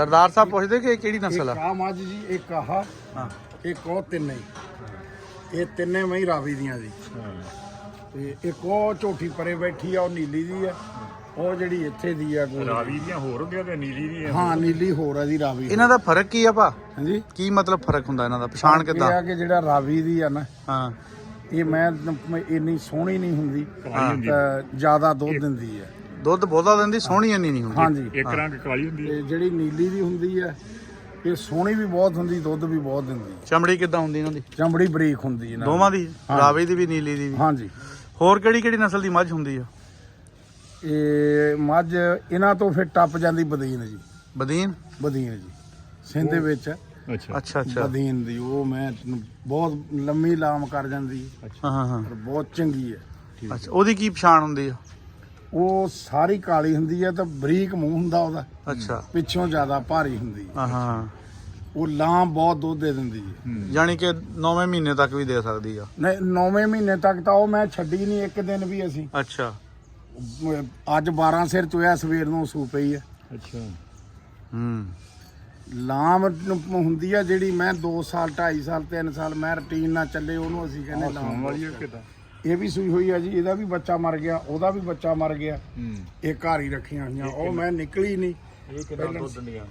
सरदार साहब पुछदे कि किहड़ी नस्ल एक आ मझ जी, एक आह, एक ਉਹ ਤਿੰਨੇ ਇਹ ਤਿੰਨੇ ਮਈ ਰਾਵੀ ਦੀਆਂ ਜੀ। ਤੇ ਇੱਕ ਉਹ ਝੋਟੀ ਪਰੇ ਬੈਠੀ ਆ, ਉਹ ਨੀਲੀ ਦੀ ਆ। ਉਹ ਜਿਹੜੀ ਇੱਥੇ ਦੀ ਆ ਰਾਵੀ ਦੀਆਂ ਹੋਰ ਹੁੰਦੀਆਂ ਤੇ ਨੀਲੀ ਦੀ ਹਾਂ, ਨੀਲੀ ਹੋਰ ਆ ਜੀ ਰਾਵੀ। ਇਹਨਾਂ ਦਾ ਫਰਕ ਕੀ ਆ ਭਾ? ਹਾਂਜੀ, ਕੀ ਮਤਲਬ ਫਰਕ ਹੁੰਦਾ ਇਹਨਾਂ ਦਾ, ਪਛਾਣ ਇਹ ਕਿੱਦਾਂ? ਆ ਕਿ ਜਿਹੜਾ ਰਾਵੀ ਦੀ ਆ ਨਾ, ਹਾਂ ਇਹ ਮੈਂ ਇੰਨੀ ਸੋਹਣੀ ਨਹੀਂ ਹੁੰਦੀ, ਤਾਂ ਜ਼ਿਆਦਾ ਦੁੱਧ ਦਿੰਦੀ ਆ। ਦੁੱਧ ਬਹੁਤਾ ਦਿੰਦੀ, ਸੋਹਣੀ ਇੰਨੀ ਨਹੀਂ ਹੁੰਦੀ। ਹਾਂਜੀ, ਇੱਕ ਰੰਗ ਕਾਲੀ ਹੁੰਦੀ ਤੇ ਜਿਹੜੀ ਨੀਲੀ ਦੀ ਹੁੰਦੀ ਆ, ਇਹ ਸੋਹਣੀ ਵੀ ਬਹੁਤ ਹੁੰਦੀ, ਦੁੱਧ ਵੀ ਬਹੁਤ ਦਿੰਦੀ। ਚਮੜੀ ਕਿੱਦਾਂ ਹੁੰਦੀ ਇਹਨਾਂ ਦੀ? ਚਮੜੀ ਬਰੀਕ ਹੁੰਦੀ ਇਹਨਾਂ ਦੋਵਾਂ ਦੀ, ਰਾਵੀ ਦੀ ਵੀ ਨੀਲੀ ਦੀ ਵੀ? ਹਾਂਜੀ। ਹੋਰ ਕਿਹੜੀ ਕਿਹੜੀ ਨਸਲ ਦੀ ਮੱਝ ਹੁੰਦੀ ਆ? ਇਹ ਮੱਝ ਇਹਨਾਂ ਤੋਂ ਫਿਰ ਟੱਪ ਜਾਂਦੀ ਬਦੀਨ ਜੀ। ਬਦੀਨ? ਬਦੀਨ ਜੀ ਸਿੰਧ ਦੇ ਵਿੱਚ ਅੱਛਾ ਅੱਛਾ ਅੱਛਾ। ਬਦੀਨ ਦੀ ਉਹ ਮੈਂ ਬਹੁਤ ਲੰਮੀ ਲਾਮ ਕਰ ਜਾਂਦੀ, ਹਾਂ ਹਾਂ ਹਾਂ। ਪਰ ਬਹੁਤ ਚੰਗੀ ਹੈ। ਅੱਛਾ, ਉਹਦੀ ਕੀ ਪਛਾਣ ਹੁੰਦੀ ਆ? ਉਹ ਸਾਰੀ ਕਾਲੀ ਹੁੰਦੀ ਹੈ, ਤਾਂ ਬਰੀਕ ਮੂੰਹ ਹੁੰਦਾ ਉਹਦਾ, ਅੱਛਾ। ਪਿੱਛੋਂ ਜ਼ਿਆਦਾ ਭਾਰੀ ਹੁੰਦੀ ਹੈ। ਹਾਂ ਹਾਂ। ਉਹ ਲਾਮ ਬਹੁਤ ਦੁੱਧ ਦੇ ਦਿੰਦੀ ਹੈ। ਯਾਨੀ ਕਿ 9ਵੇਂ ਮਹੀਨੇ ਤੱਕ ਵੀ ਦੇ ਸਕਦੀ ਆ? ਨਹੀਂ, 9ਵੇਂ ਮਹੀਨੇ ਤੱਕ ਤਾਂ ਉਹ ਮੈਂ ਛੱਡੀ ਨਹੀਂ ਇੱਕ ਦਿਨ ਵੀ। ਅਸੀਂ ਅੱਛਾ। ਅੱਜ 12 ਸਿਰ ਚੋਇਆ, ਸਵੇਰ ਨੂੰ ਸੂ ਪਈ ਹੈ। ਅੱਛਾ। ਹੂੰ। ਲਾਮ ਹੁੰਦੀ ਆ ਜਿਹੜੀ, ਮੈਂ 2 ਸਾਲ 2.5 ਸਾਲ 3 ਸਾਲ ਮੈਂ ਰੁਟੀਨ ਨਾਲ ਚੱਲੇ, ਉਹਨੂੰ ਅਸੀਂ ਕਹਿੰਦੇ ਲਾਮ ਵਾਲੀ ਕਿਦਾਂ? ਇਹ ਵੀ ਸੂਈ ਹੋਈ ਆ ਜੀ, ਇਹਦਾ ਵੀ ਬੱਚਾ ਮਰ ਗਿਆ, ਉਹਦਾ ਵੀ ਬੱਚਾ ਮਰ ਗਿਆ। ਇਹ ਘਰ ਹੀ ਰੱਖੀਆਂ ਹੋਈਆਂ, ਉਹ ਮੈਂ ਨਿਕਲੀ ਨਹੀਂ। ਇਹ ਕਿੰਨਾ ਦੁੱਧ ਦਿੰਦੀਆਂ?